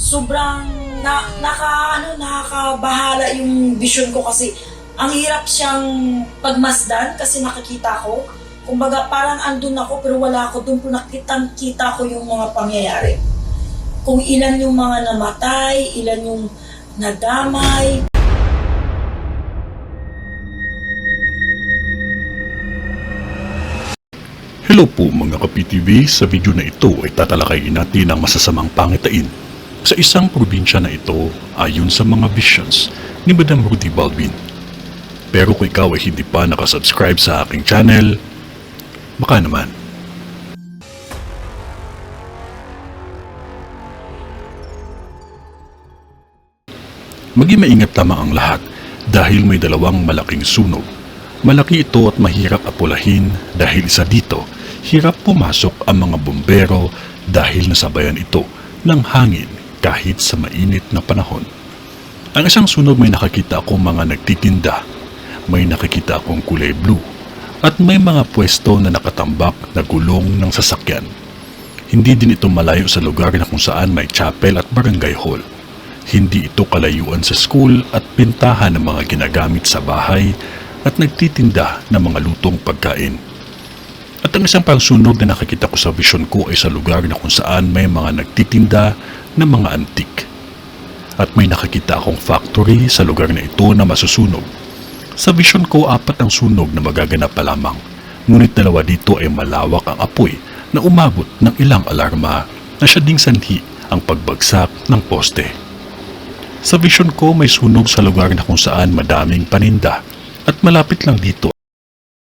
sobrang nakakabahala yung vision ko kasi ang hirap siyang pagmasdan kasi nakikita ko. Kumbaga parang andun ako pero wala ako doon po nakita ko yung mga pangyayari. Kung ilan yung mga namatay, ilan yung nadamay. Hello po mga ka-PTV, sa video na ito ay tatalakayin natin ang masasamang pangitain sa isang probinsya na ito ayon sa mga visions ni Madam Rudy Baldwin. Pero kung ikaw ay hindi pa nakasubscribe sa aking channel, baka naman. Maging maingat lamang ang lahat dahil may dalawang malaking sunog. Malaki ito at mahirap apulahin dahil isa dito, hirap pumasok ang mga bumbero dahil nasabayan ito ng hangin kahit sa mainit na panahon. Ang isang sunog may nakakita akong mga nagtitinda, may nakikita akong kulay blue, at may mga pwesto na nakatambak na gulong ng sasakyan. Hindi din ito malayo sa lugar na kung saan may chapel at barangay hall. Hindi ito kalayuan sa school at pintahan ng mga ginagamit sa bahay at nagtitinda ng mga lutong pagkain. At ang isang pang sunog na nakikita ko sa vision ko ay sa lugar na kung saan may mga nagtitinda ng mga antik. At may nakikita akong factory sa lugar na ito na masusunog. Sa vision ko, 4 ang sunog na magaganap pa lamang. Ngunit 2 dito ay malawak ang apoy na umabot ng ilang alarma na siya ding sanhi ang pagbagsak ng poste. Sa vision ko, may sunog sa lugar na kung saan madaming paninda at malapit lang dito